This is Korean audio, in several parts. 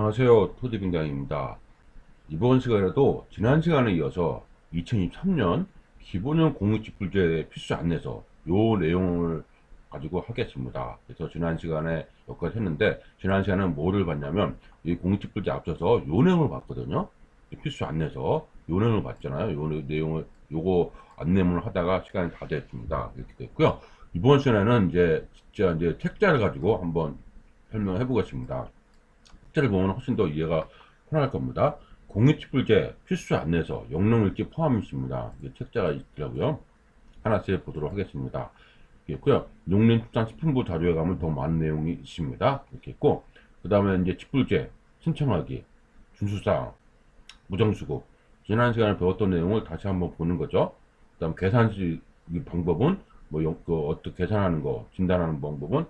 안녕하세요. 토지빙장입니다. 이번 시간에도 지난 시간에 이어서 2023년 기본형 공유지불제 필수 안내서 요 내용을 가지고 하겠습니다. 그래서 지난 시간에 여기까지 했는데, 지난 시간에는 뭐를 봤냐면 이 공유지불제 앞서서 요 내용을 봤거든요. 필수 안내서 요 내용을 봤잖아요. 요 내용을 요거 안내문을 하다가 시간이 다 됐습니다. 이렇게 됐고요. 이번 시간에는 진짜 책자를 가지고 한번 설명해 보겠습니다. 책자를 보면 훨씬 더 이해가 편할 겁니다. 공유지불제 필수 안내서 영농일지 포함 있습니다. 책자가 있더라고요. 하나씩 보도록 하겠습니다. 있고요. 농림축산식품부 자료에 가면 더 많은 내용이 있습니다. 이렇게 있고, 그 다음에 이제 지불제 신청하기, 준수사항, 무정수급, 지난 시간에 배웠던 내용을 다시 한번 보는 거죠. 그 다음 계산식 방법은 어떻게 계산하는 거, 진단하는 방법은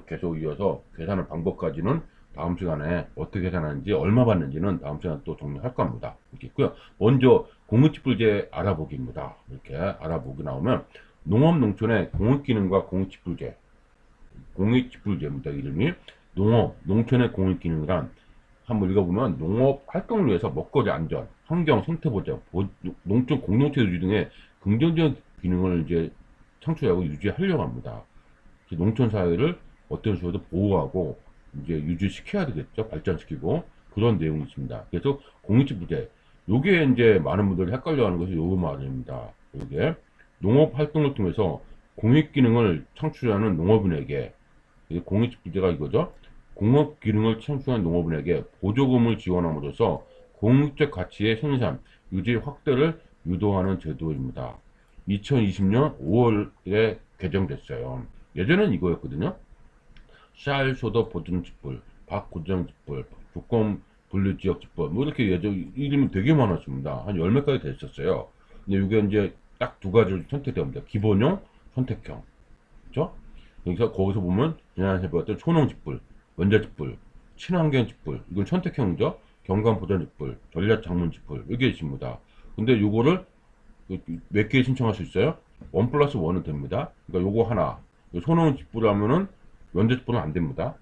계속 이어서 계산하는 방법까지는 다음 시간에 어떻게 계산하는지, 얼마 받는지는 다음 시간에 또 정리할 겁니다. 이렇게 있고요. 먼저 공유지불제 알아보기입니다. 이렇게 알아보기 나오면 농업 농촌의 공익기능과 공익지불제, 공익지불제입니다. 이름이 농업 농촌의 공익기능이란, 한번 읽어보면 농업 활동을 위해서 먹거리 안전, 환경 생태 보장, 농촌 공동체 유지 등의 긍정적인 기능을 창출하고 유지하려고 합니다. 농촌 사회를 어떤 식으로도 보호하고 유지시켜야 되겠죠. 발전시키고, 그런 내용이 있습니다. 그래서 공익지불제, 요게 많은 분들이 헷갈려하는 것이 요 말입니다. 요게 농업 활동을 통해서 공익 기능을 창출하는 농업인에게, 공익지불제가 이거죠. 공업 기능을 창출하는 농업인에게 보조금을 지원함으로써 공익적 가치의 생산, 유지 확대를 유도하는 제도입니다. 2020년 5월에 개정됐어요. 예전엔 이거였거든요. 쌀 소득 보존지불, 밥 고정지불, 조건 분류지역지불, 이렇게 이름이 되게 많았습니다. 한 열 몇 가지 됐었어요. 근데 이게 딱 두 가지를 선택됩니다. 기본형, 선택형. 그죠? 여기서 거기서 보면 지난번에 배웠던 초농지불, 원자지불, 친환경지불, 이건 선택형이죠. 경관보전지불, 전략장문지불, 이게 있습니다. 근데 요거를 몇 개 신청할 수 있어요? 1+1은 됩니다. 그러니까 요거 하나, 소농지불 하면은 면적분은 안 됩니다.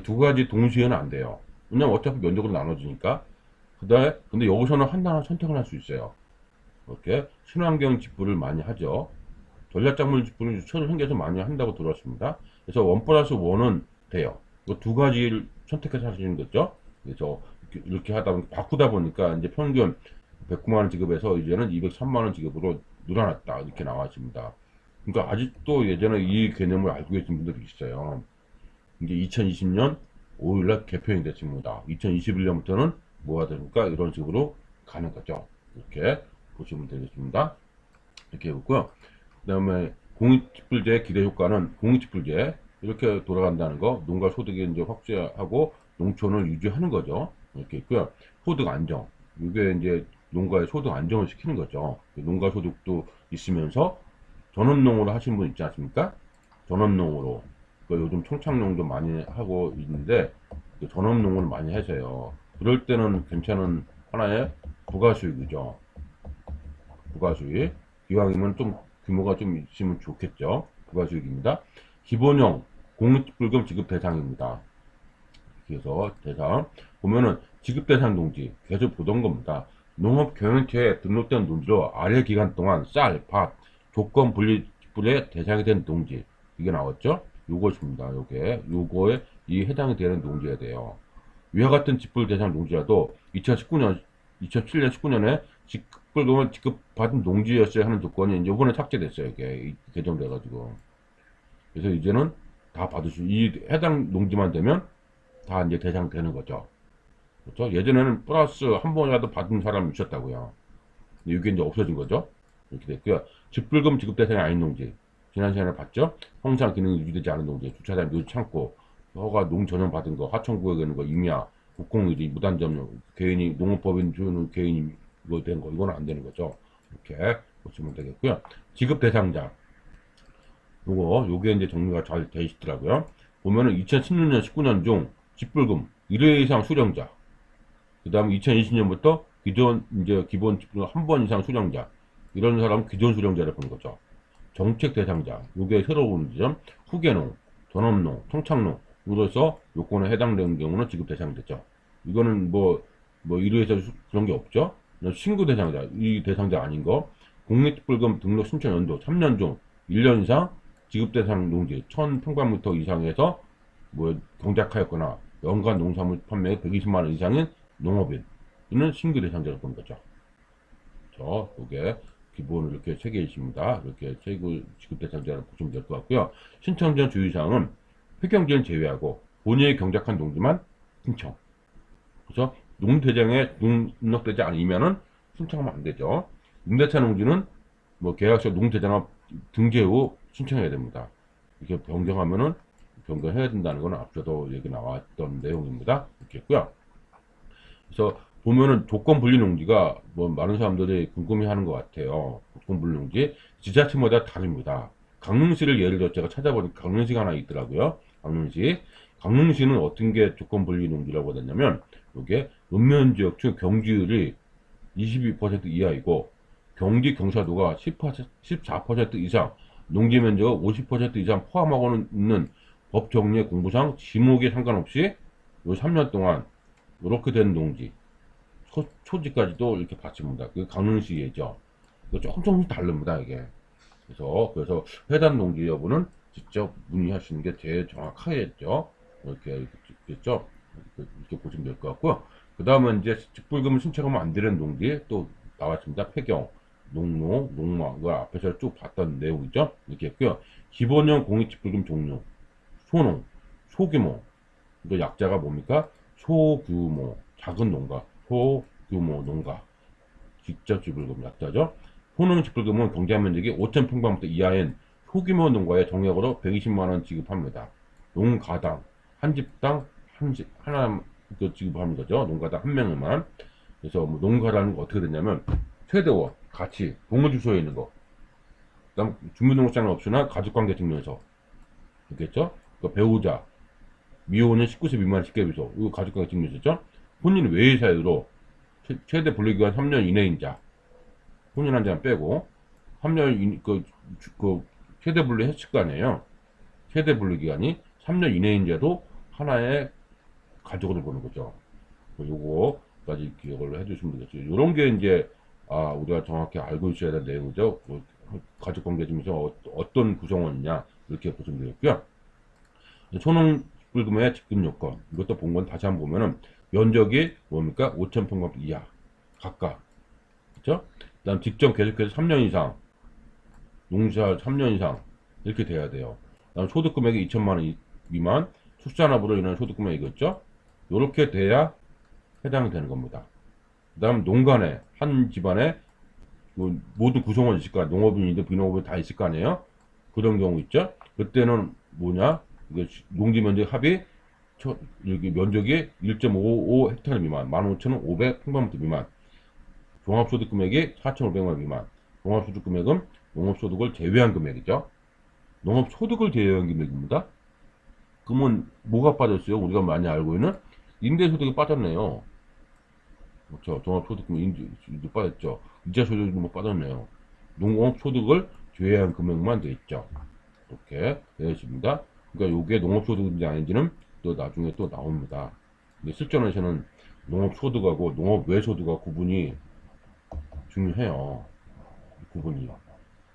두 가지 동시에는 안 돼요. 왜냐면 어차피 면적으로 나눠지니까. 근데 여기서는 하나 선택을 할 수 있어요. 이렇게 친환경 직불을 많이 하죠. 전략작물 직불을 새로 생겨서 많이 한다고 들었습니다. 그래서 1+1은 돼요. 두 가지를 선택해서 하시는 거죠. 그래서 이렇게 하다 보니 바꾸다 보니까 평균 109만원 지급에서 이제는 203만원 지급으로 늘어났다, 이렇게 나와 있습니다. 그러니까 아직도 예전에 이 개념을 알고 계신 분들이 있어요. 이게 2020년 5일날 개편이 됐습니다. 2021년부터는 뭐가 되니까 이런 식으로 가는 거죠. 이렇게 보시면 되겠습니다. 이렇게 해보고요. 그 다음에 공익지불제의 기대 효과는, 공익지불제 이렇게 돌아간다는 거, 농가 소득이 확대하고 농촌을 유지하는 거죠. 이렇게 있고요. 소득 안정, 이게 농가의 소득 안정을 시키는 거죠. 농가 소득도 있으면서 전업농으로 하시는 분 있지 않습니까? 전업농으로. 요즘 청착농도 많이 하고 있는데, 전업농을 많이 하세요. 그럴 때는 괜찮은 하나의 부가수익이죠. 부가수익. 기왕이면 좀 규모가 좀 있으면 좋겠죠. 부가수익입니다. 기본형 공익불금 지급 대상입니다. 그래서 대상 보면은 지급 대상 농지 계속 보던 겁니다. 농업경영처에 등록된 농지로 아래 기간 동안 쌀, 밭, 조건 분리지불의 대상이 된 농지, 이게 나왔죠. 요것입니다. 요거에 이 해당이 되는 농지가 돼요. 위와 같은 지불 대상 농지라도 2019년, 2007년, 19년에 지급불금을 지급받은 농지였어야 하는 조건이 이번에 삭제됐어요. 이게 개정돼가지고. 그래서 이제는 다 이 해당 농지만 되면 다 대상 되는 거죠. 그렇죠? 예전에는 플러스 한 번이라도 받은 사람이 있었다고요. 이게 없어진 거죠. 이렇게 됐고요. 집불금 지급 대상이 아닌 농지. 지난 시간에 봤죠? 형상 기능이 유지되지 않은 농지, 주차장 묘지 창고, 허가 농 전용 받은 거, 하청구역에 있는 거, 임야, 국공유지, 무단점용, 개인이, 농업법인 주는 개인이 이거 된 거, 이거는 안 되는 거죠. 이렇게 보시면 되겠고요. 지급 대상자. 요게 정리가 잘 돼 있더라고요. 보면은 2016년, 19년 중 집불금 1회 이상 수령자. 그 다음에 2020년부터 기존, 기본 집불금 한 번 이상 수령자. 이런 사람은 기존 수령자를 보는 거죠. 정책 대상자, 요게 새로운 점, 후계농, 전업농, 청착농으로서 요건에 해당되는 경우는 지급 대상이 되죠. 이거는 뭐 이루에서 그런 게 없죠. 신고 대상자, 이 대상자 아닌 거. 공익불금 등록 신청 연도 3년 중 1년 이상 지급 대상 농지 1000평방미터 이상에서 뭐 경작하였거나 연간 농산물 판매 120만 원 이상인 농업인 이는 신고 대상자를 보는 거죠. 이게 기본으로 이렇게 세 개 있습니다. 이렇게 지급 대상자를 보시면 될 것 같고요. 신청 전 주의사항은 폐경지는 제외하고 본인이 경작한 농지만 신청. 그래서 농대장에 등록되지 않으면은 신청하면 안 되죠. 임대차 농지는 뭐 계약서 농대장업 등재 후 신청해야 됩니다. 이렇게 변경하면은 변경해야 된다는 건 앞서도 얘기 나왔던 내용입니다. 이렇게 했고요. 그래서 보면은 조건 분리 농지가 뭐 많은 사람들이 궁금해하는 것 같아요. 조건 분리 농지 지자체마다 다릅니다. 강릉시를 예를 들어 제가 찾아보니까 강릉시가 하나 있더라고요. 강릉시는 어떤 게 조건 분리 농지라고 하냐면 이게 읍면지역 중 경지율이 22% 이하이고 경지 경사도가 14% 이상 농지 면적을 50% 이상 포함하고 있는 법 정리의 공부상 지목에 상관없이 요 3년 동안 이렇게 된 농지 초지까지도 이렇게 받습니다. 그 강릉시 예죠. 조금씩 다릅니다, 이게. 그래서 해당 농지 여부는 직접 문의하시는 게 제일 정확하겠죠. 이렇게 있겠죠. 이렇게 보시면 될 것 같고요. 그 다음은 이제 직불금을 신청하면 안 되는 농지 또 나왔습니다. 폐경, 농농, 농마, 그 앞에서 쭉 봤던 내용이죠. 이렇게 했고요. 기본형 공익직불금 종류, 소농, 소규모, 그 약자가 뭡니까? 소규모, 작은 농가, 소규모 농가, 직접 지불금 약자죠. 소농 지불금은 경제한 면적이 5,000평방미터 이하인 소규모 농가에 정액으로 120만원 지급합니다. 농가당, 한 집당 하나 지급하는 거죠. 농가당 한 명만. 그래서 뭐 농가라는 거 어떻게 되냐면, 세대원, 같이, 동물 주소에 있는 거. 그 다음 주민등록장은 없으나 가족관계 증명서. 있겠죠? 그러니까 배우자, 미혼은 19세 미만 식계비소, 이거 가족관계 증명서죠? 혼인 외의 사유로 최대 분리기간 3년 이내인 자, 혼인한 자는 빼고 3년 최대 분리 했을 거 아니에요. 최대 분리 기간이 3년 이내인 자도 하나의 가족으로 보는 거죠. 요거까지 기억을 해주시면 되겠죠. 요런 게 이제 우리가 정확히 알고 있어야 될 내용이죠. 가족관계 중에서 어떤 구성원이냐 이렇게 보시면 되겠고요. 초농불금의 집금 요건 이것도 본 건 다시 한번 보면은 면적이 뭡니까? 5,000평방 이하 각각, 그렇죠? 그다음 직접 계속해서 3년 이상 농사 3년 이상 이렇게 돼야 돼요. 그다음 소득 금액이 2천만 원 미만, 출산업으로 인한 소득 금액이겠죠? 이렇게 돼야 해당이 되는 겁니다. 그다음 농간에 한 집안에 모두 구성원 있을 거 아니에요. 농업인이든 비농업인 다 있을 거 아니에요. 그런 경우 있죠. 그때는 뭐냐? 이게 농지 면적 합이 여기 면적이 1.55 헥타르 미만, 15,500 평방미터 미만, 종합소득 금액이 4,500만 미만. 종합소득 금액은 농업소득을 제외한 금액이죠. 농업소득을 제외한 금액입니다. 그러면 뭐가 빠졌어요? 우리가 많이 알고 있는 임대소득이 빠졌네요. 그렇죠. 종합소득금 인지 빠졌죠. 이자소득이 뭐 빠졌네요. 농업소득을 제외한 금액만 돼 있죠. 이렇게 되어 있습니다. 그러니까 이게 농업소득인지 아닌지는 또 나중에 또 나옵니다. 근데 실전에서는 농업소득하고 농업외소득하고 구분이 중요해요. 구분이.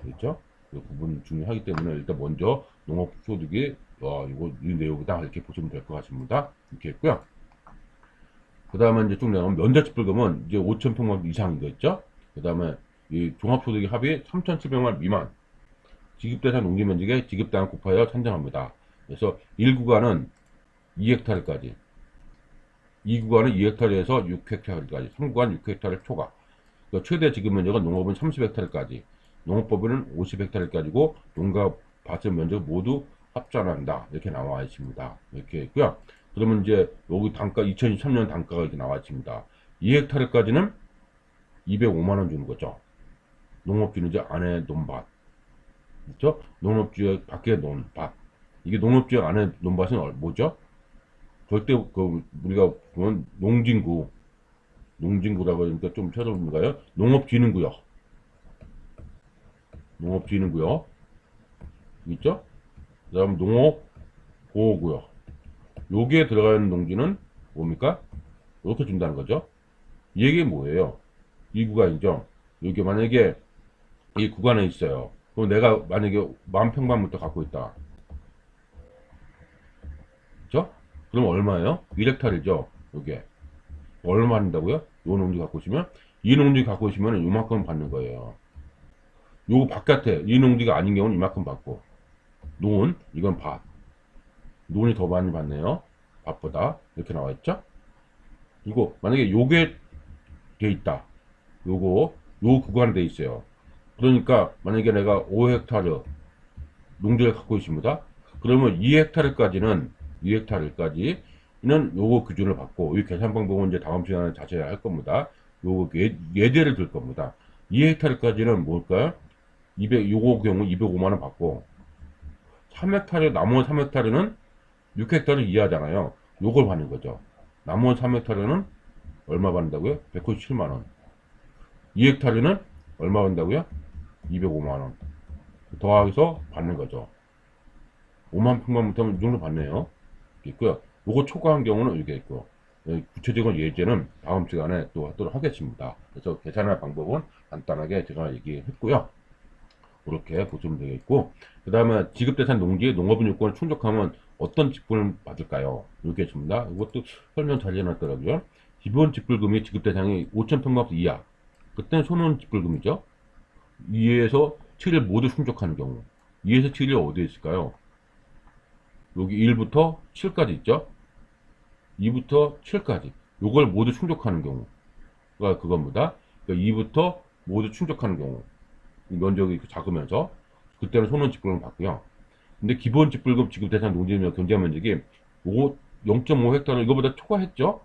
그렇죠? 그 구분이 중요하기 때문에 일단 먼저 농업소득이 이 내용이다 이렇게 보시면 될 것 같습니다. 이렇게 했고요. 그 다음에 이제 쭉 나가면 면적지불금은 이제 5,000평방 이상인 거 있죠? 그 다음에 이 종합소득의 합이 3,700만 미만, 지급대상 농지면적에 지급당을 곱하여 산정합니다. 그래서 1구간은 2헥타르까지, 2구간은 2헥타르에서 6헥타르까지, 3구간 6헥타르 초과. 그러니까 최대 지급면적은 농업은 30헥타르까지, 농업법인은 50헥타르까지고 농가 밭의 면적 모두 합산한다. 이렇게 나와 있습니다. 이렇게 있고요. 그러면 이제 여기 단가 2023년 단가가 이렇게 나와 있습니다. 2헥타르까지는 205만원 주는 거죠. 농업지는 이제 안에 논밭, 그렇죠? 농업지역 밖에 논밭. 이게 농업지역 안에 논밭은 뭐죠? 절대 우리가 보면 농진구라고 하니까 좀 찾아볼까요? 농업진흥구역 있죠? 그다음 농업보호구역. 여기에 들어가는 농지는 뭡니까? 이렇게 준다는 거죠. 이게 뭐예요? 이 구간이죠. 이게 만약에 이 구간에 있어요. 그럼 내가 만약에 10,000평방부터 갖고 있다. 그죠? 그럼 얼마예요? 1헥타르죠. 이게. 얼마 한다고요? 요 농지 갖고 있으면? 이 농지 갖고 있으면 이만큼 받는 거예요. 요거 바깥에, 이 농지가 아닌 경우는 이만큼 받고. 논, 이건 밭. 논이 더 많이 받네요. 밭보다. 이렇게 나와 있죠? 이거, 만약에 요게 돼 있다. 요 구간에 돼 있어요. 그러니까, 만약에 내가 5헥타르 농지를 갖고 있습니다. 그러면 2헥타르까지는 요거 기준을 받고, 이 계산 방법은 이제 다음 시간에 자세히 할 겁니다. 요거 예제를 들 겁니다. 2헥타르까지는 뭘까요? 요거 경우 205만원 받고, 3헥타르, 나머지 3헥타르는 6헥타르 이하잖아요. 요걸 받는 거죠. 나머지 3헥타르는 얼마 받는다고요? 197만원. 2헥타르는 얼마 받는다고요? 205만원. 더해서 받는 거죠. 5만 평방부터는 이 정도 받네요. 있고요. 요거 초과한 경우는 이게 있고, 구체적인 예제는 다음 시간에 또 하도록 하겠습니다. 그래서 계산할 방법은 간단하게 제가 얘기했고요. 이렇게 보시면 되겠고, 그 다음에 지급대상 농지의 농업인 요건을 충족하면 어떤 직분을 받을까요? 이렇게 있습니다. 이것도 설명 잘 해놨더라고요. 기본 직불금이 지급대상이 5,000평방 이하. 그때는 손은 직불금이죠. 2에서 7을 모두 충족하는 경우. 2에서 7이 어디에 있을까요? 여기 1부터 7까지 있죠? 2부터 7까지. 요걸 모두 충족하는 경우가 그겁니다. 그러니까 2부터 모두 충족하는 경우. 면적이 작으면서. 그때는 손은 직불금 받고요. 근데 기본 직불금 지급 대상 농지면 경제 면적이 0.5헥타르 이거보다 초과했죠?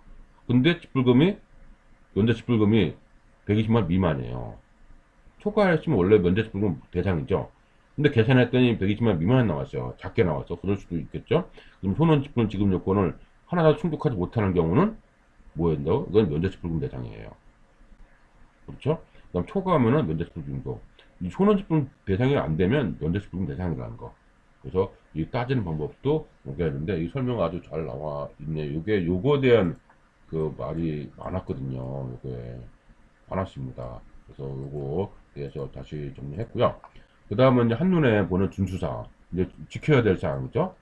근데 직불금이, 면적 직불금이 120만 미만이에요. 초과했으면 원래 면적 직불금 대상이죠. 근데 계산했더니 120만 미만 나왔어요. 작게 나왔어. 그럴 수도 있겠죠. 그럼 손원 직불금 지급 요건을 하나도 충족하지 못하는 경우는 뭐였나요? 이건 면제치불금 대상이에요. 그렇죠? 그다음 초과하면은 면제치불금도. 이 손원 직불금 대상이 안 되면 면제치불금 대상이라는 거. 그래서 이 따지는 방법도 보게 하는데 이 설명 아주 잘 나와 있네. 요거에 대한 그 말이 많았거든요. 요게 많았습니다. 그래서 요거 대해서 다시 정리했고요. 그 다음은 이제 한눈에 보는 준수사항. 이제 지켜야 될 사항이죠.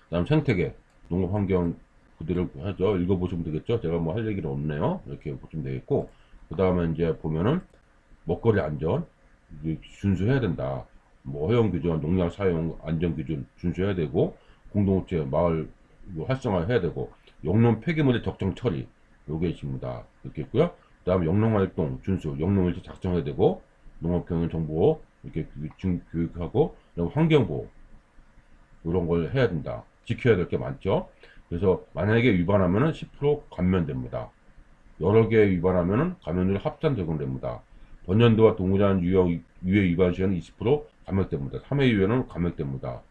그 다음 생태계, 농업환경 그대로 하죠. 읽어보시면 되겠죠. 제가 뭐 할 얘기는 없네요. 이렇게 보시면 되겠고. 그 다음에 이제 보면은 먹거리 안전, 준수해야 된다. 뭐 허용규준, 농약 사용 안전규준 준수해야 되고, 공동체, 마을 활성화해야 되고, 영농 폐기물의 적정 처리, 요게 있습니다. 이렇게 있고요. 그 다음에 영농활동 준수, 영농일지 작성해야 되고, 농업경영 정보, 이렇게 교육하고, 환경보호, 이런 걸 해야 된다. 지켜야 될 게 많죠. 그래서 만약에 위반하면은 10% 감면됩니다. 여러 개 위반하면은 감면율 합산 적용됩니다. 전년도와 동일한 유해 위반 시에는 20% 감액됩니다. 3회 이후에는 감액됩니다.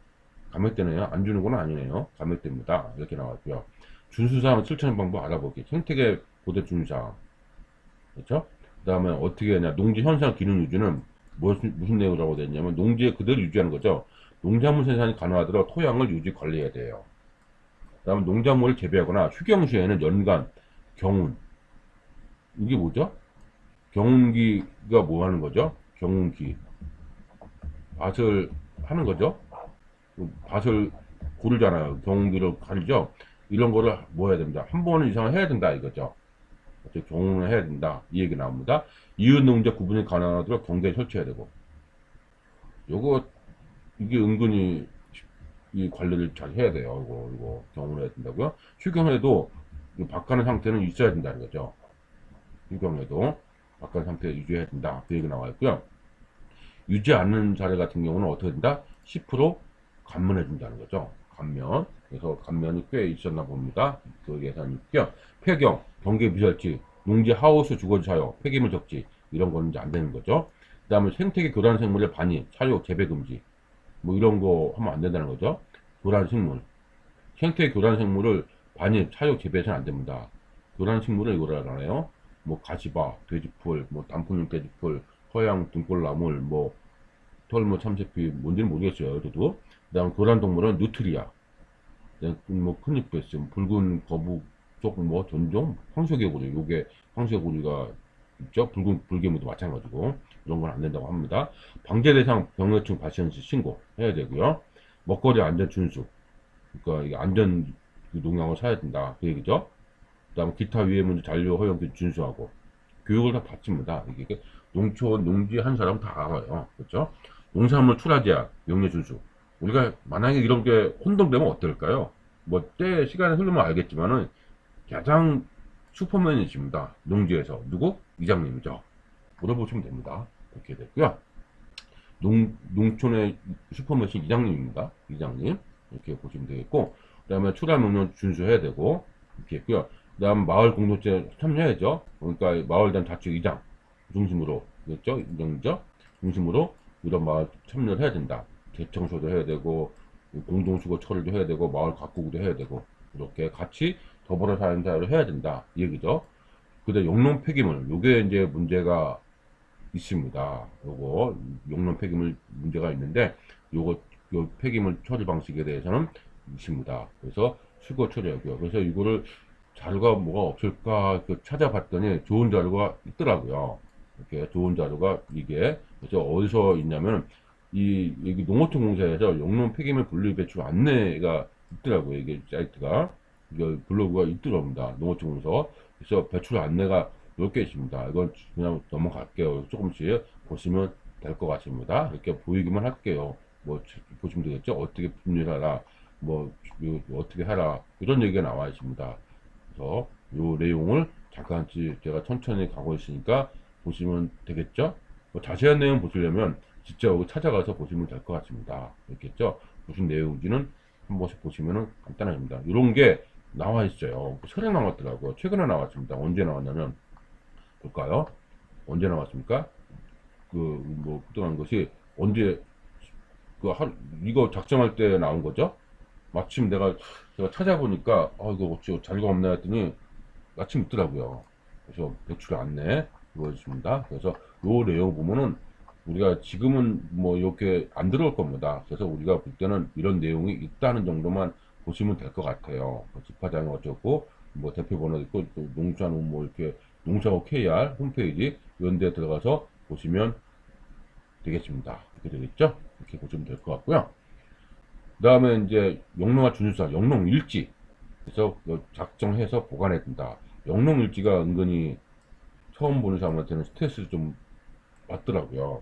감액되네요. 안 주는 건 아니네요. 감액됩니다. 이렇게 나왔고요. 준수사항 실천 방법 알아보기. 생태계 보대 준수사항. 그렇죠? 그 다음에 어떻게 하냐. 농지 현상 기능 유지는 무슨 내용이라고 되어 있냐면 농지에 그대로 유지하는 거죠. 농작물 생산이 가능하도록 토양을 유지 관리해야 돼요. 그 다음에 농작물을 재배하거나 휴경시에는 연간 경운. 이게 뭐죠? 경운기가 뭐 하는 거죠? 경운기. 밭을 하는 거죠? 밭을 고르잖아요. 경운기를 가리죠? 이런 거를 뭐 해야 됩니다. 한 번 이상 해야 된다 이거죠. 경운을 해야 된다. 이 얘기 나옵니다. 이웃 농자 구분이 가능하도록 경계에 설치해야 되고. 이게 은근히 이 관리를 잘 해야 돼요. 이거 경운을 해야 된다고요. 휴경에도 바깥의 상태는 있어야 된다는 거죠. 휴경에도 바깥의 상태 유지해야 된다. 그 얘기 나와 있고요. 유지 않는 자리 같은 경우는 어떻게 된다? 10% 감면해 준다는 거죠. 감면. 그래서 감면이 꽤 있었나 봅니다. 그 예산이 있고요. 폐경, 경계 미설치, 농지 하우스 주거지 사용, 폐기물 적지 이런 거는 이제 안 되는 거죠. 그 다음에 생태계 교란 생물의 반입, 사육, 재배 금지 뭐 이런 거 하면 안 된다는 거죠. 교란 생물. 생태 교란 생물을 반입, 사육, 재배해서는 안 됩니다. 교란 생물은 이거를 알아요. 뭐 가시바, 돼지풀, 뭐 단풍잎 돼지풀, 서양 등골나물, 뭐 털모 참새피 뭔지는 모르겠어요. 저도. 그 다음 교란 동물은 누트리아, 뭐 큰잎 베스, 붉은 거북 조금 뭐 전종 황소개구리, 요게 황소개구리가 있죠. 붉은 불개미도 마찬가지고 이런 건 안 된다고 합니다. 방제 대상 병해충 발생 시 신고해야 되고요. 먹거리 안전 준수, 그러니까 이게 안전 농약을 사야 된다 그 얘기죠. 그다음 기타 위해 문제 잔류 허용 준수하고 교육을 다 받습니다. 이게 농촌 농지 한 사람 다 알아요. 그렇죠? 농산물 출하 제한, 영리 준수. 우리가 만약에 이런 게 혼동되면 어떨까요? 뭐 때 시간이 흐르면 알겠지만은 가장 슈퍼맨이십니다. 농지에서 누구? 이장님이죠. 물어보시면 됩니다. 이렇게 됐고요. 농촌의 슈퍼맨이 이장님입니다. 이장님 이렇게 보시면 되겠고, 그 다음에 출하 명령 준수해야 되고 이렇게 했고요. 그 다음 마을 공동체 참여해야죠. 그러니까 마을단 자치 이장 중심으로 그랬죠. 이정죠 중심으로 이런 마을 참여를 해야 된다. 대청소도 해야 되고 공동수거 처리도 해야 되고 마을 가꾸기도 해야 되고 이렇게 같이 더불어 사는 사회를 해야 된다 이 얘기죠. 그다음 용농 폐기물 요게 이제 문제가 있습니다. 요거 용농 폐기물 문제가 있는데 요거 요 폐기물 처리 방식에 대해서는 있습니다. 그래서 수거 처리하고요. 그래서 이거를 자료가 뭐가 없을까 찾아봤더니 좋은 자료가 있더라고요. 이렇게 좋은 자료가 이게 그래서 어디서 있냐면 이 여기 농어촌공사에서 용농 폐기물 분리 배출 안내가 있더라고요. 이게 사이트가 이거 블로그가 있더랍니다. 농어촌공사 그래서 배출 안내가 몇 개 있습니다. 이건 그냥 넘어갈게요. 조금씩 보시면 될 것 같습니다. 이렇게 보이기만 할게요. 뭐 보시면 되겠죠. 어떻게 분류하라, 뭐 어떻게 하라 이런 얘기가 나와 있습니다. 그래서 요 내용을 잠깐 제가 천천히 가고 있으니까 보시면 되겠죠. 뭐 자세한 내용 보시려면 진짜 여기 찾아가서 보시면 될 것 같습니다. 있겠죠. 무슨 내용인지는 한 번씩 보시면 간단합니다. 이런 게 나와 있어요. 새로 나왔더라고요. 최근에 나왔습니다. 언제 나왔냐면 볼까요? 언제 나왔습니까? 뭐 그동안 것이 언제 이거 작성할 때 나온 거죠? 마침 제가 찾아보니까 이거 어찌 자료가 없나 했더니 마침 있더라고요. 그래서 배출 안내 보여줍니다. 그래서 요 내용 보면은 우리가 지금은 뭐 이렇게 안 들어올 겁니다. 그래서 우리가 볼 때는 이런 내용이 있다는 정도만 보시면 될 것 같아요. 집화장이 어쩌고 뭐 대표번호 있고 또 농사는 뭐 이렇게 농사고 KR 홈페이지 이런 데 들어가서 보시면 되겠습니다. 이렇게 되겠죠? 이렇게 보시면 될 것 같고요. 그 다음에 이제 영농화 준수사, 영농일지. 그래서 작성해서 보관해야 된다. 영농일지가 은근히 처음 보는 사람한테는 스트레스를 좀 받더라고요.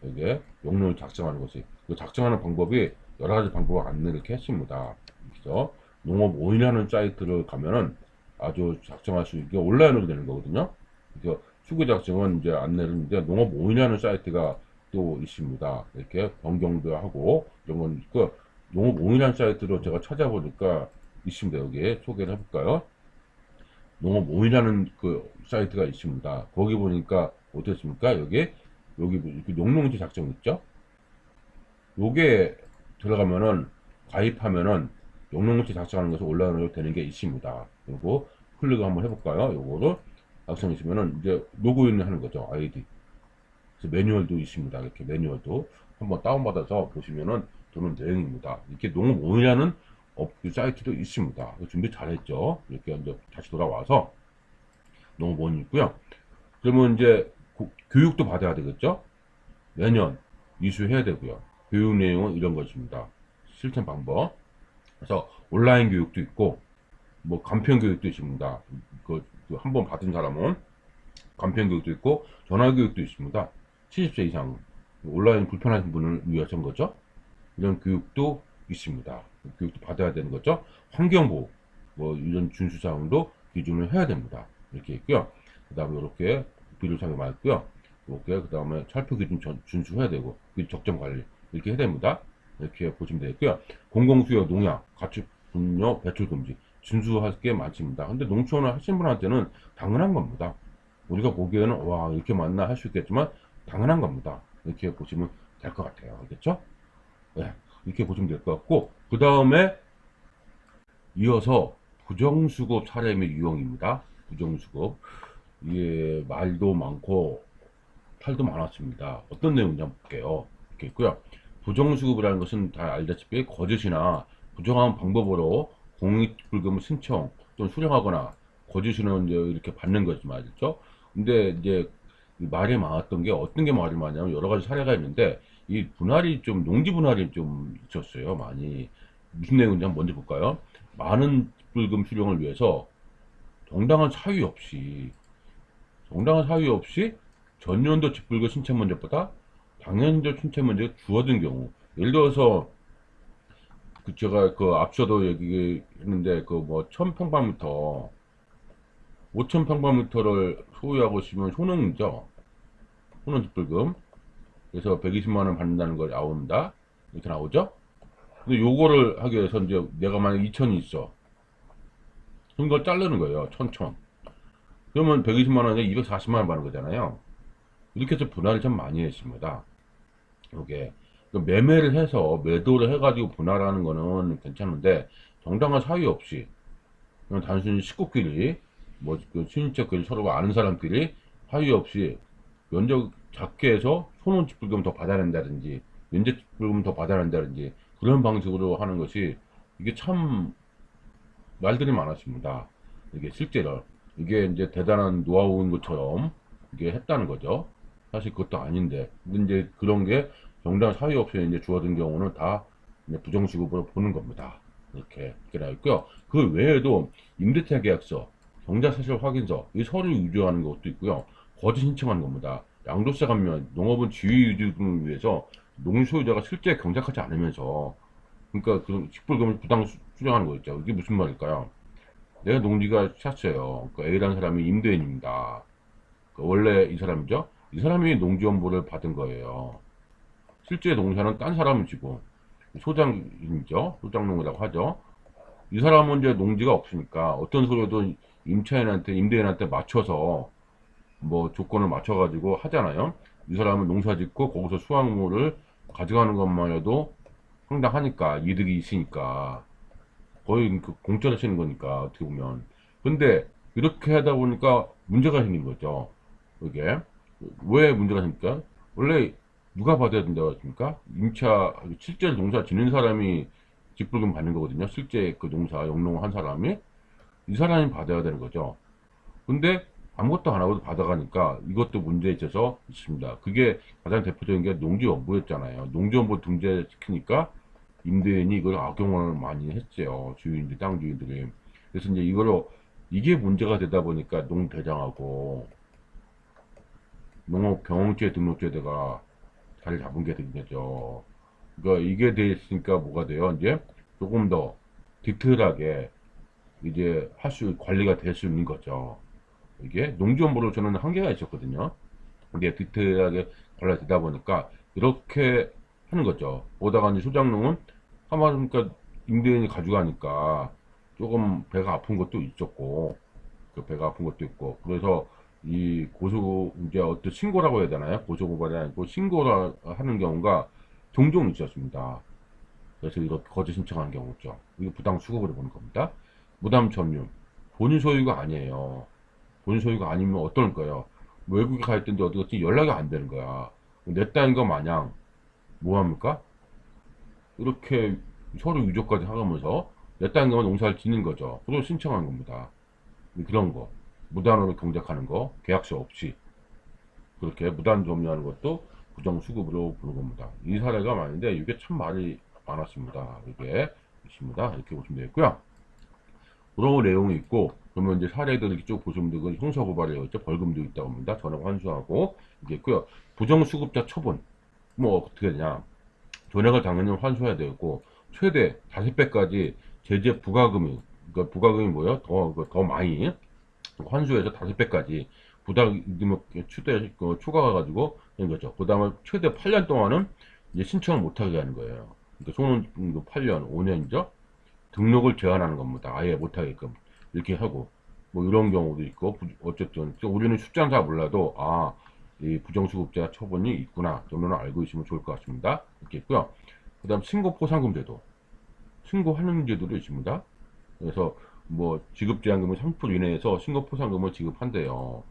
이게 영농을 작성하는 것이. 그 작성하는 방법이 여러 가지 방법을 안내를 이렇게 했습니다. 그래서 농업 온이라는 사이트를 가면은 아주 작성할 수 있게 온라인으로 되는 거거든요. 그래서 수기 작성은 이제 안내를 이제 농업 온이라는 사이트가 또 있습니다. 이렇게 변경도 하고 이런 건 있고 농업 온이라는 사이트로 제가 찾아보니까 있습니다. 여기에 소개를 해볼까요? 농업 온이라는 그 사이트가 있습니다. 거기 보니까 어떻습니까? 여기 농농지 작성 있죠? 요게 들어가면은 가입하면은 용농지 작성하는 것을 온라인으로 되는 게 있습니다. 그리고 클릭 한번 해볼까요? 요거를 작성했으면은 이제 로그인 하는 거죠. 아이디. 그래서 매뉴얼도 있습니다. 이렇게 매뉴얼도 한번 다운받아서 보시면은 되는 내용입니다. 이렇게 농업 온이라는 사이트도 있습니다. 준비 잘했죠. 이렇게 이제 다시 돌아와서 농업 온이 있고요. 그러면 이제 교육도 받아야 되겠죠? 매년 이수해야 되고요. 교육 내용은 이런 것입니다. 실천 방법. 그래서 온라인 교육도 있고, 뭐 간편 교육도 있습니다. 한번 받은 사람은 간편 교육도 있고, 전화 교육도 있습니다. 70세 이상 온라인 불편하신 분을 위해서인 거죠. 이런 교육도 있습니다. 교육도 받아야 되는 거죠. 환경보호, 뭐 이런 준수사항도 기준을 해야 됩니다. 이렇게 있고요. 그 다음에 이렇게 비료상에 맞고요. 이렇게 그 다음에 철표 기준 준수해야 되고 적정 관리 이렇게 해야 됩니다. 이렇게 보시면 되겠고요. 공공수요 농약, 가축 분뇨 배출 금지 준수할 게 많습니다. 근데 농촌을 하신 분한테는 당연한 겁니다. 우리가 보기에는 와 이렇게 맞나 할 수 있겠지만 당연한 겁니다. 이렇게 보시면 될 것 같아요. 알겠죠? 네, 이렇게 보시면 될 것 같고 그 다음에 이어서 부정수급 사례 및 유형입니다. 부정수급 이게 말도 많고 탈도 많았습니다. 어떤 내용인지 한번 볼게요. 이렇게 있고요. 부정수급이라는 것은 다 알다시피 거짓이나 부정한 방법으로 공익불금 신청 또는 수령하거나 거짓으로 이제 이렇게 받는 거지 말이죠. 근데 이제 이 말이 많았던 게 어떤 게 말이 많냐면 여러 가지 사례가 있는데 이 분할이 좀 농지 분할이 좀 있었어요. 많이 무슨 내용인지 한번 먼저 볼까요? 많은 불금 수령을 위해서 정당한 사유 없이 정당한 사유 없이 전년도 직불금 신체 문제보다 당연도 신체 문제가 주어진 경우 예를 들어서 그 제가 그 앞서도 얘기했는데 그 뭐 1000평방미터 5000평방미터를 소유하고 있으면 효능이죠. 효능 직불금. 그래서 120만 원 받는다는 걸 나온다. 이렇게 나오죠. 근데 요거를 하기 위해서 이제 내가 만약 2000이 있어. 그럼 이걸 자르는 거예요. 1000. 그러면 120만 원에 240만 원 받는 거잖아요. 이렇게 해서 분할을 참 많이 했습니다. 요게 그 매매를 해서 매도를 해가지고 분할하는 거는 괜찮은데 정당한 사유 없이 그냥 단순히 식구끼리 뭐그 친인척끼리 서로 아는 사람끼리 사유 없이 면적 작게 해서 손원집불금 더 받아낸다든지 면제집불금 더 받아낸다든지 그런 방식으로 하는 것이 이게 참 말들이 많았습니다. 이게 실제로 이게 이제 대단한 노하우인 것처럼 이게 했다는 거죠. 사실 그것도 아닌데 근데 이제 그런 게 정당 사유 없이 이제 주어진 경우는 다 이제 부정시급으로 보는 겁니다. 이렇게 되어 있고요. 그 외에도 임대차 계약서, 경자사실 확인서, 이 서류 유지하는 것도 있고요. 거짓 신청하는 겁니다. 양도세 감면, 농업은 지위 유지를 위해서 농지 소유자가 실제 경작하지 않으면서 그러니까 그 직불금을 부당 수령하는 거 있죠. 이게 무슨 말일까요? 내가 농지가 샀어요. 그 A라는 사람이 임대인입니다. 그 원래 이 사람이죠. 이 사람이 농지원보를 받은 거예요. 실제 농사는 딴 사람이 지고 소장이죠. 소장농이라고 하죠. 이 사람은 이제 농지가 없으니까 어떤 소리도 임차인한테 임대인한테 맞춰서 뭐 조건을 맞춰가지고 하잖아요. 이 사람은 농사 짓고 거기서 수확물을 가져가는 것만 해도 상당하니까 이득이 있으니까 거의 그 공짜로 치는 거니까 어떻게 보면. 근데 이렇게 하다 보니까 문제가 생긴 거죠. 이게 왜 문제가 생길까? 원래 누가 받아야 된다고 했습니까? 임차 실제 농사 짓는 사람이 직불금 받는 거거든요. 실제 그 농사 영농한 사람이 이 사람이 받아야 되는 거죠. 근데 아무것도 안 하고도 받아가니까 이것도 문제에 있어서 있습니다. 그게 가장 대표적인 게 농지원부였잖아요. 농지원부 등재시키니까 임대인이 이걸 악용을 많이 했죠. 주인들, 땅 주인들이. 그래서 이제 이거로 이게 문제가 되다 보니까 농대장하고 농업 경영체 등록제도가 자리 잡은 게 된 거죠. 그러니까 이게 돼 있으니까 뭐가 돼요? 이제 조금 더 디테일하게 이제 관리가 될 수 있는 거죠. 이게 농지원부로 저는 한계가 있었거든요. 이게 디테일하게 관리가 되다 보니까 이렇게 하는 거죠. 보다가 이제 소장농은 하마니까 임대인이 가져가니까 조금 배가 아픈 것도 있었고, 그 배가 아픈 것도 있고, 그래서 이 이제 어떤 신고라고 해야 되나요? 고소고발이 아니고 신고를 하는 경우가 종종 있었습니다. 그래서 이렇게 거짓 신청하는 경우죠. 이거 부당 수급으로 보는 겁니다. 무담 점유. 본인 소유가 아니에요. 본인 소유가 아니면 어떨까요? 외국에 가 있던데 어디 갔지 연락이 안 되는 거야. 내 딸인 거 마냥 뭐합니까? 이렇게 서로 유족까지 하면서 내 딸인 거만 농사를 짓는 거죠. 그걸 신청한 겁니다. 그런 거. 무단으로 경작하는 거, 계약서 없이. 그렇게 무단 점유하는 것도 부정수급으로 보는 겁니다. 이 사례가 많은데 이게 참 말이 많았습니다. 이게 있습니다. 이렇게 보시면 되겠고요. 그런 내용이 있고 그러면 이제 사례들 이렇게 쭉 보시면 되고 형사고발이 있죠. 벌금도 있다고 합니다. 전액 환수하고 이게 있고요. 부정수급자 처분 뭐 어떻게 되냐? 전액을 당연히 환수해야 되고 최대 5배까지 제재 부과금이 그러니까 부과금이 뭐예요? 더 많이 환수해서 5배까지 부담금 추가가 가지고 된 거죠. 그 다음에 최대 8년 동안은 이제 신청을 못하게 하는 거예요. 그러니까 손은 8년, 5년이죠. 등록을 제한하는 겁니다. 아예 못하게끔 이렇게 하고 뭐 이런 경우도 있고 어쨌든 우리는 숫자는 잘 몰라도 이 부정수급자 처분이 있구나 정도는 알고 있으면 좋을 것 같습니다. 이렇게 있고요. 그 다음 신고 포상금 제도 신고하는 제도도 있습니다. 그래서 뭐 지급제한금을 3% 이내에서 신고 포상금을 지급한대요.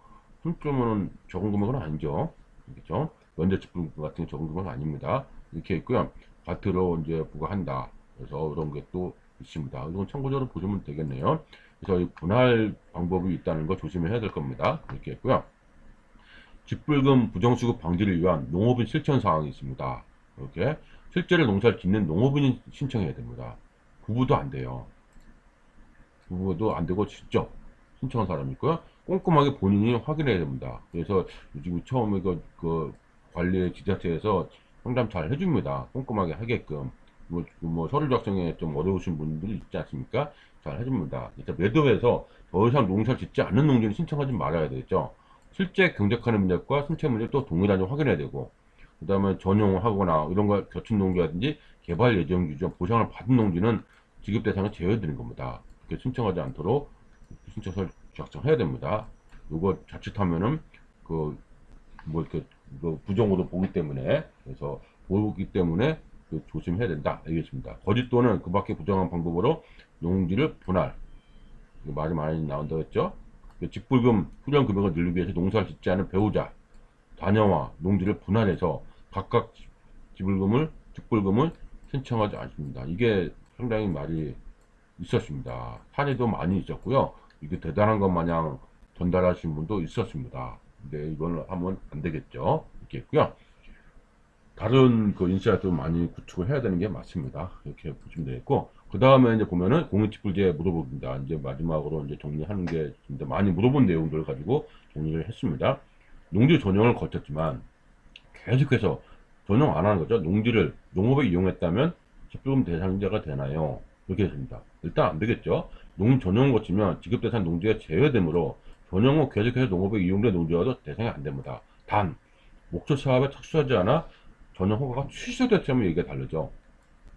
3%면 적은 금액은 아니죠. 그렇죠? 면제치품 같은 적은 금액은 아닙니다. 이렇게 있고요. 과태료 이제 부과한다. 그래서 이런 게 또 있습니다. 이건 참고적으로 보시면 되겠네요. 그래서 이 분할 방법이 있다는 거 조심해야 될 겁니다. 이렇게 했고요. 직불금 부정수급 방지를 위한 농업인 실천 사항이 있습니다. 이렇게 실제로 농사를 짓는 농업인이 신청해야 됩니다. 부부도 안 돼요. 부부도 안 되고 직접 신청한 사람이 있고요. 꼼꼼하게 본인이 확인해야 됩니다. 그래서 요즘 처음에 관리 지자체에서 상담 잘 해줍니다. 꼼꼼하게 하게끔. 뭐 서류 작성에 좀 어려우신 분들이 있지 않습니까? 잘 해줍니다. 일단 매도에서 더 이상 농사를 짓지 않는 농지는 신청하지 말아야 되겠죠. 실제 경작하는 문제과 신체 문제 또 동일한지 확인해야 되고, 그 다음에 전용을 하거나 이런 거 겨친 농지라든지 개발 예정 규정 보상을 받은 농지는 지급 대상에 제외되는 겁니다. 그렇게 신청하지 않도록 신청서를 작성해야 됩니다. 이거 자칫하면은 이렇게 부정으로 보기 때문에, 그래서 보기 때문에 조심해야 된다 알겠습니다. 거짓 또는 그 밖에 부정한 방법으로 농지를 분할, 말이 많이 나온다고 했죠. 직불금 후령 금액을 늘리기 위해서 농사를 짓지 않은 배우자, 자녀와 농지를 분할해서 각각 직불금을 신청하지 않습니다. 이게 상당히 말이 있었습니다. 사례도 많이 있었고요. 이게 대단한 것 마냥 전달하신 분도 있었습니다. 근데 이걸 하면 안 되겠죠. 이렇게 했고요. 다른 인사이트도 많이 구축을 해야 되는 게 맞습니다. 이렇게 보시면 되겠고, 그 다음에 이제 보면은 공익직불제 물어봅니다. 이제 마지막으로 이제 정리하는 게 진짜 많이 물어본 내용들을 가지고 정리를 했습니다. 농지 전용을 거쳤지만 계속해서 전용 안 하는 거죠. 농지를 농업에 이용했다면 직불금 대상자가 되나요? 이렇게 됐습니다. 일단 안 되겠죠. 농 전용을 거치면 지급 대상 농지가 제외되므로 전용 후 계속해서 농업에 이용된 농지와도 대상이 안 됩니다. 단 목표 사업에 착수하지 않아 전용 허가가 취소됐다면 얘기가 다르죠.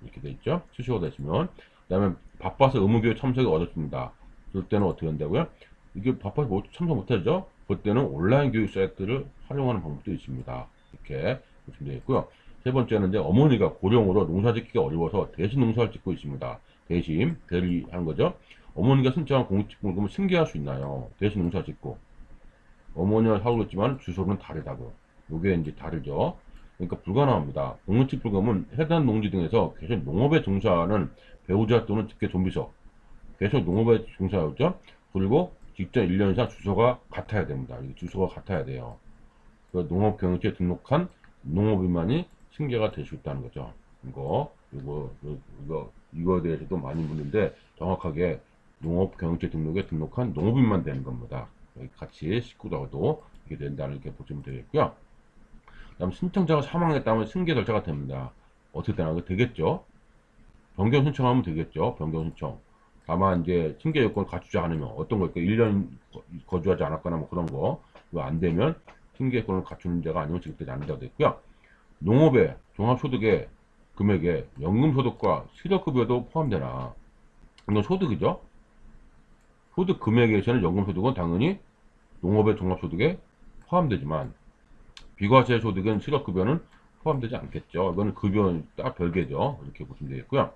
이렇게 돼 있죠. 취소가 됐으면. 그 다음에 바빠서 의무교육 참석이 어렵습니다. 그럴 때는 어떻게 한다고요? 이게 바빠서 참석 못하죠. 그럴 때는 온라인 교육 사이트를 활용하는 방법도 있습니다. 이렇게 보시면 되겠고요. 세 번째는 이제 어머니가 고령으로 농사 짓기가 어려워서 대신 농사를 짓고 있습니다. 대신 대리하는 거죠. 어머니가 신청한 공직불금을 승계할 수 있나요? 대신 농사 짓고 어머니와 하고 있지만 주소는 다르다고. 요게 이제 다르죠. 그러니까 불가능합니다. 공직불금은 해당 농지 등에서 계속 농업에 종사하는 배우자 또는 직계 좀비서 계속 농업에 종사하죠. 그리고 직접 1년 이상 주소가 같아야 됩니다. 주소가 같아야 돼요. 농업경영지에 등록한 농업인만이 승계가 될 수 있다는 거죠. 이거에 대해서도 많이 묻는데 정확하게 농업경영지 등록에 등록한 농업인만 되는 겁니다. 같이 식구라도 이게 된다는 이렇게 보시면 되겠고요. 다음 신청자가 사망했다면 승계 절차가 됩니다. 어떻게 되나? 되겠죠? 변경 신청하면 되겠죠? 변경 신청. 다만 이제 승계 요건을 갖추지 않으면 어떤 걸까요? 1년 거주하지 않았거나 뭐 그런 거. 이거 안 되면 승계 요건을 갖추는 자가 아니면 지급되지 않는다고 됐고요. 농업의 종합소득의 금액에 연금소득과 실업급여도 포함되나? 이건 소득이죠? 소득 금액에서는 연금소득은 당연히 농업의 종합소득에 포함되지만 비과세 소득은 실업급여는 포함되지 않겠죠. 이거는 급여 딱 별개죠. 이렇게 보시면 되겠고요.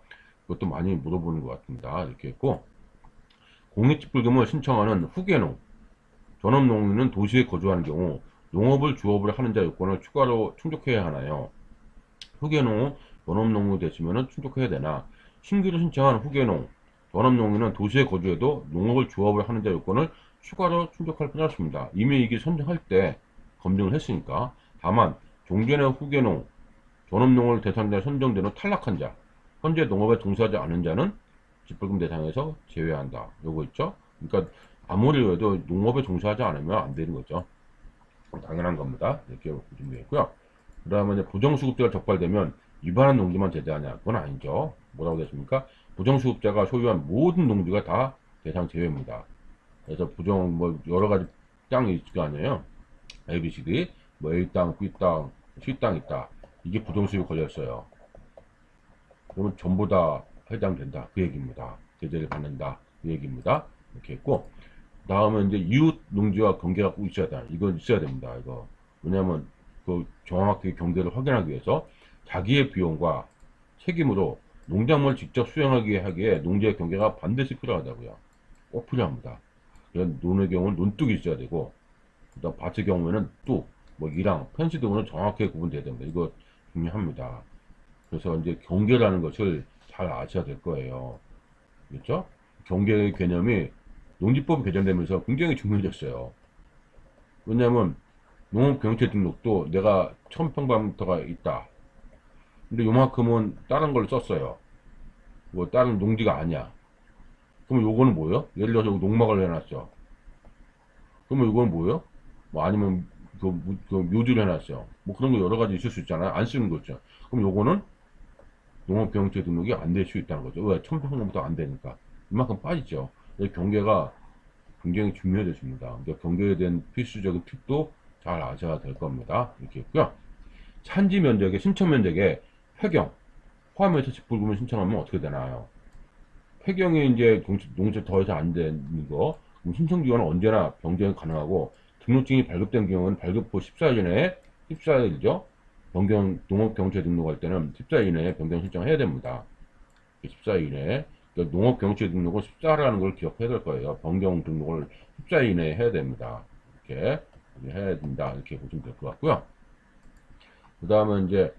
이것도 많이 물어보는 것 같습니다. 이렇게 했고, 공익직불금을 신청하는 후계농, 전업농민은 도시에 거주하는 경우 농업을 주업으로 하는 자 요건을 추가로 충족해야 하나요? 후계농, 전업농민이 되시면 충족해야 되나? 신규로 신청한 후계농, 전업농민은 도시에 거주해도 농업을 주업을 하는 자 요건을 추가로 충족할 필요 없습니다. 이미 이게 선정할 때 검증을 했으니까. 다만 종전의 후계농, 전업농을 대상자 선정되는 탈락한 자, 현재 농업에 종사하지 않은 자는 직불금 대상에서 제외한다. 요거 있죠? 그러니까 아무리 해도 농업에 종사하지 않으면 안 되는 거죠. 당연한 겁니다. 이렇게 보시면 되겠고요. 그 다음에 이제 부정수급자가 적발되면 위반한 농지만 제재하냐? 그건 아니죠. 뭐라고 되십니까? 부정수급자가 소유한 모든 농지가 다 대상 제외입니다. 그래서 여러 가지 땅이 있을 거 아니에요. A, B, C, D, A 땅, B 땅, C 땅 있다. 이게 부정수입 걸렸어요. 그러면 전부 다 해당된다. 그 얘기입니다. 제재를 받는다. 그 얘기입니다. 이렇게 했고, 다음은 이제 이웃 농지와 경계가 꼭 있어야 돼. 이거 있어야 됩니다. 이거. 왜냐면, 정확하게 경계를 확인하기 위해서 자기의 비용과 책임으로 농작물 직접 수행하기 하기에 농지의 경계가 반드시 필요하다고요. 꼭 필요합니다. 논의 경우는 논뚝이 있어야 되고, 그다음 밭의 경우에는 뚝, 이랑 펜스 등으로 정확하게 구분돼야 됩니다. 이거 중요합니다. 그래서 이제 경계라는 것을 잘 아셔야 될 거예요. 그렇죠? 경계 개념이 농지법 개정되면서 굉장히 중요해졌어요. 왜냐면 농업경채 등록도 내가 1000평방미터가 있다. 근데 요만큼은 다른 걸 썼어요. 뭐 다른 농지가 아니야. 그럼 요거는 뭐예요? 예를 들어서 농막을 해놨어. 그러면 요거는 뭐예요? 뭐 아니면 그 묘지를 해놨어요. 뭐 그런 거 여러 가지 있을 수 있잖아요. 안 쓰는 거 있죠. 그럼 요거는 농업경채 등록이 안 될 수 있다는 거죠. 왜? 1000평방미터 안 되니까. 이만큼 빠지죠. 경계가 굉장히 중요해졌습니다. 그러니까 경계에 대한 필수적인 팁도 잘 아셔야 될 겁니다. 이렇게 있고요. 산지 면적의 신청 면적에 폐경 포함해서 직불금을 신청하면 어떻게 되나요? 폐경이 이제 농지 더 이상 안 되는 거 신청 기간은 언제나 변경이 가능하고 등록증이 발급된 경우는 발급 후 14일 이내에 14일이죠. 변경 농업경채 등록할 때는 14일 이내에 변경 신청해야 됩니다. 14일 이내에 그러니까 농업경채 등록을 14라는 걸 기억해야 될 거예요. 변경 등록을 14일 이내에 해야 됩니다. 이렇게 해야 된다 이렇게 보시면 될 것 같고요. 그 다음에 이제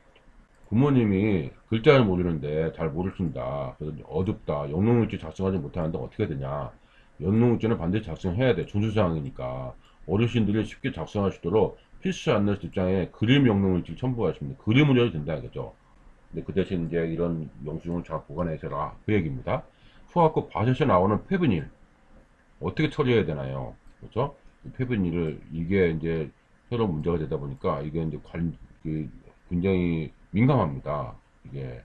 부모님이 글자를 모르는데 잘 모르신다. 그래서 어둡다. 영농일지 작성하지 못하는데 어떻게 되냐. 영농일지는 반드시 작성해야 돼. 준수사항이니까. 어르신들이 쉽게 작성하시도록 필수 안내서 입장에 그림 영농일지를 첨부하십니다. 그림을 해도 된다 이거죠. 근데 그 대신 이제 이런 영수증을 잘 보관해서라 그 얘기입니다. 수학과 과제에서 나오는 폐분일 어떻게 처리해야 되나요? 그렇죠? 폐분일을 이게 이제 새로운 문제가 되다 보니까 이게 이제 굉장히 민감합니다. 이게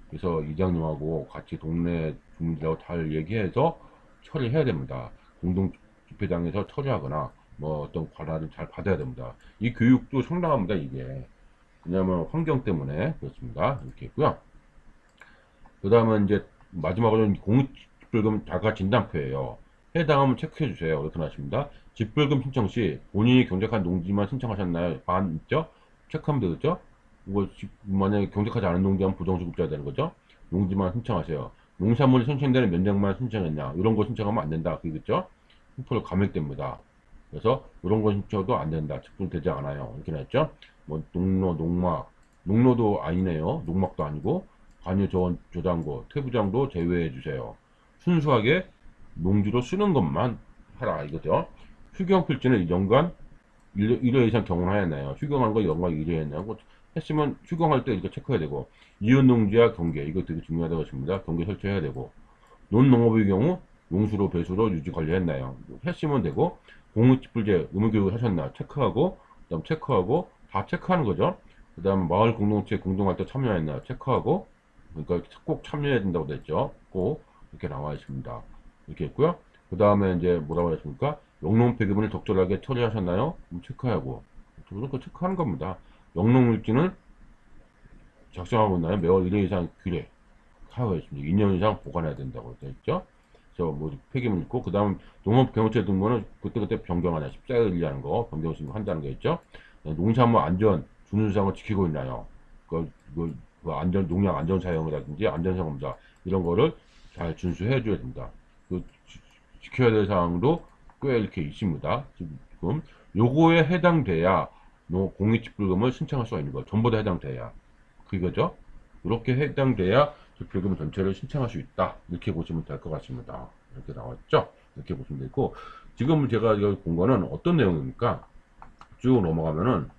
그래서 이장님하고 같이 동네 주민들하고 잘 얘기해서 처리해야 됩니다. 공동 집회장에서 처리하거나 뭐 어떤 관할을 잘 받아야 됩니다. 이 교육도 상당합니다. 이게 왜냐하면 환경 때문에 그렇습니다. 이렇게 있고요. 그 다음은 이제 마지막으로는 공익집불금 자가 진단표예요. 해당하면 체크해 주세요. 이렇게 나십니다. 집불금 신청 시 본인이 경작한 농지만 신청하셨나요? 반 있죠? 체크하면 되겠죠? 이거 만약에 경작하지 않은 농지하면 부정수급자가 되는 거죠? 농지만 신청하세요. 농산물이 생산되는 면적만 신청했냐? 이런 거 신청하면 안 된다. 그겠죠? 후보로 감액됩니다. 그래서 이런 거 신청도 안 된다. 직불되지 않아요. 이렇게 나왔죠? 뭐 농로, 농막, 농로도 아니네요. 농막도 아니고 관유 저장고, 퇴부장도 제외해 주세요. 순수하게 농지로 쓰는 것만 하라 이거죠. 휴경 필지는 연간 1회 이상 경험하였나요? 휴경한 거 연간 1회 했나요? 했으면 휴경할 때 이거 체크해야 되고 이웃 농지와 경계 이거 되게 중요하다고 했습니다. 경계 설치해야 되고 논농업의 경우 용수로 배수로 유지 관리했나요? 했으면 되고 공익집불제 의무교육을 하셨나 체크하고 그다음 체크하고 다 체크하는 거죠. 그다음 마을 공동체 공동활동 참여했나 체크하고 그러니까 꼭 참여해야 된다고 됐죠. 꼭 이렇게 나와 있습니다. 이렇게 있고요. 그 다음에 이제 뭐라고 했습니까? 영농 폐기물을 적절하게 처리하셨나요? 체크하고 그런 거 체크하는 겁니다. 영농일지는 작성하고 있나요? 매월 1회 이상 규례 하고 있습니다. 2년 이상 보관해야 된다고 되어 있죠. 그래서 뭐 폐기물 있고 그 다음 농업경영체 등본은 그때그때 변경하냐 14일이라는 거 변경 신고한다는 게 있죠. 농산물 안전 준수사항을 지키고 있나요? 그 안전 농약 안전 사용이라든지 안전사 검사 이런 거를 잘 준수해 줘야 된다. 그 지켜야 될 사항도 꽤 이렇게 있습니다. 지금 요거에 해당돼야 공익집불금을 신청할 수가 있는 거예요. 전부 다 해당돼야 그거죠. 이렇게 해당돼야 불금 전체를 신청할 수 있다. 이렇게 보시면 될 것 같습니다. 이렇게 나왔죠? 이렇게 보시면 되고 지금 제가 본 거는 어떤 내용입니까? 쭉 넘어가면은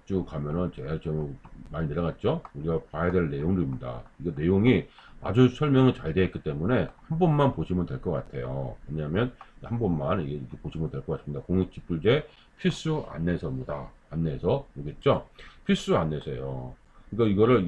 쭉 가면은 제가 좀 많이 내려갔죠? 우리가 봐야 될 내용들입니다. 이거 내용이 아주 설명이 잘 되어 있기 때문에 한 번만 보시면 될 것 같아요. 왜냐하면 한 번만 이렇게 보시면 될 것 같습니다. 공익집불제 필수 안내서입니다. 안내서 알겠죠? 필수 안내서예요. 그러니까 이거를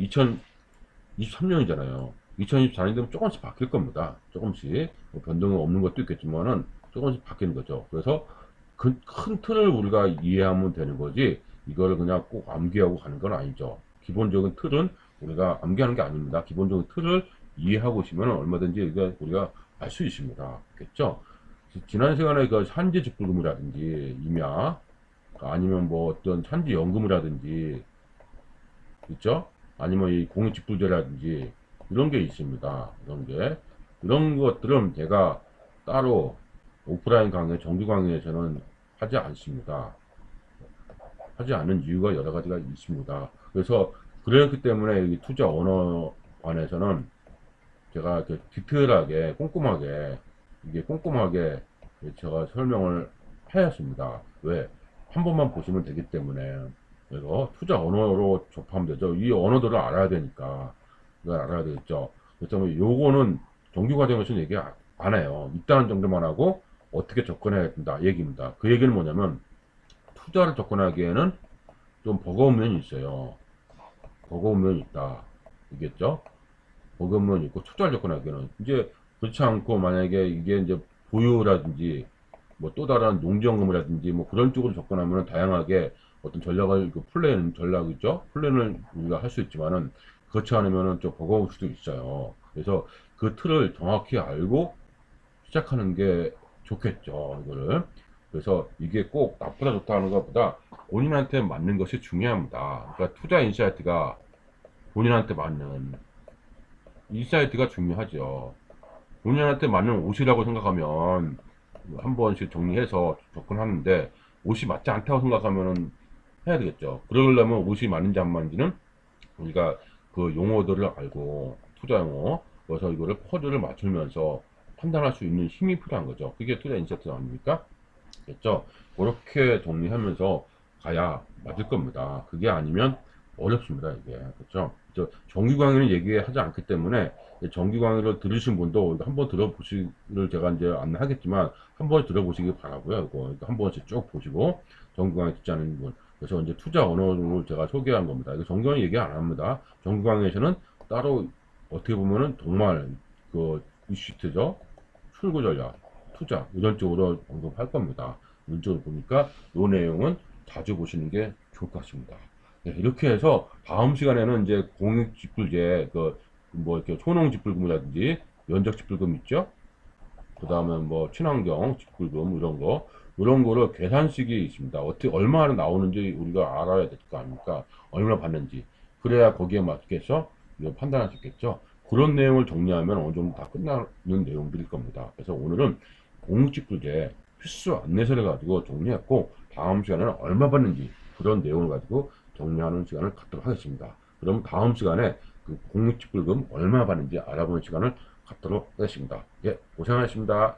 2023년이잖아요. 2024년 되면 조금씩 바뀔 겁니다. 조금씩 뭐 변동은 없는 것도 있겠지만은 조금씩 바뀌는 거죠. 그래서 큰 틀을 우리가 이해하면 되는 거지 이거를 그냥 꼭 암기하고 가는 건 아니죠. 기본적인 틀은 우리가 암기하는 게 아닙니다. 기본적인 틀을 이해하고 있으면 얼마든지 우리가 알 수 있습니다. 겠죠? 지난 시간에 그 산지 직불금이라든지 임야 아니면 뭐 어떤 산지 연금이라든지 있죠? 아니면 이 공익직불제라든지 이런 게 있습니다. 이런 것들은 제가 따로 오프라인 강의, 정규 강의에서는 하지 않습니다. 하지 않는 이유가 여러 가지가 있습니다. 그래서 그렇기 때문에 이 투자 언어관에서는 제가 이렇게 디테일하게 꼼꼼하게 이게 꼼꼼하게 제가 설명을 하였습니다. 왜? 한 번만 보시면 되기 때문에. 그래서 투자 언어로 접하면 되죠. 이 언어들을 알아야 되니까 이걸 알아야 되겠죠. 그래서 뭐 요거는 정규 과정에서는 얘기 안 해요. 있다는 정도만 하고 어떻게 접근해야 된다 얘기입니다. 그 얘기는 뭐냐면 투자를 접근하기에는 좀 버거운 면이 있어요. 버거운 면이 있다. 이겠죠? 버거운 면이 있고 투자를 접근하기에는 이제 그렇지 않고 만약에 이게 이제 보유라든지 뭐 또 다른 농지연금이라든지 뭐 그런 쪽으로 접근하면 다양하게 어떤 전략을 그 플랜 전략 있죠? 플랜을 우리가 할 수 있지만은 그렇지 않으면은 좀 버거울 수도 있어요. 그래서 그 틀을 정확히 알고 시작하는 게 좋겠죠, 이거를. 그래서 이게 꼭 나쁘다 좋다 하는 것보다 본인한테 맞는 것이 중요합니다. 그러니까 투자 인사이트가 본인한테 맞는 인사이트가 중요하죠. 본인한테 맞는 옷이라고 생각하면 한 번씩 정리해서 접근하는데 옷이 맞지 않다고 생각하면은 해야 되겠죠. 그러려면 옷이 맞는지 안 맞는지는 우리가 그 용어들을 알고 투자 용어 그래서 이거를 퍼즐을 맞추면서 판단할 수 있는 힘이 필요한 거죠. 그게 투자 인사이트 아닙니까? 됐죠? 그렇게 정리하면서 가야 맞을 겁니다. 그게 아니면 어렵습니다, 이게. 그렇죠? 정규 강의는 얘기하지 않기 때문에 정규 강의를 들으신 분도 한번 들어보시기를 제가 이제 안내하겠지만 한번 들어보시기 바라고요. 이거 한 번씩 쭉 보시고 정규 강의 듣지 않은 분. 그래서 이제 투자 언어를 제가 소개한 겁니다. 이거 정규 강의 얘기 안 합니다. 정규 강의에서는 따로 어떻게 보면은 정말 그 이슈트죠. 출구 전략, 투자 이런 쪽으로 언급할 겁니다. 이런 쪽으로 보니까 이 내용은 자주 보시는 게 좋을 것 같습니다. 네, 이렇게 해서 다음 시간에는 이제 공익직불제 그 뭐 이렇게 초농직불금이라든지 면적직불금 있죠? 그 다음에 뭐 친환경 직불금 이런 거를 계산식이 있습니다. 어떻게 얼마나 나오는지 우리가 알아야 될 거 아닙니까? 얼마나 받는지 그래야 거기에 맞게서 판단할 수 있겠죠. 그런 내용을 정리하면 어느 정도 다 끝나는 내용들일 겁니다. 그래서 오늘은 공직불제 필수 안내서를 가지고 정리했고 다음 시간에는 얼마 받는지 그런 내용을 가지고 정리하는 시간을 갖도록 하겠습니다. 그럼 다음 시간에 그 공직불금 얼마 받는지 알아보는 시간을 갖도록 하겠습니다. 예, 고생하셨습니다.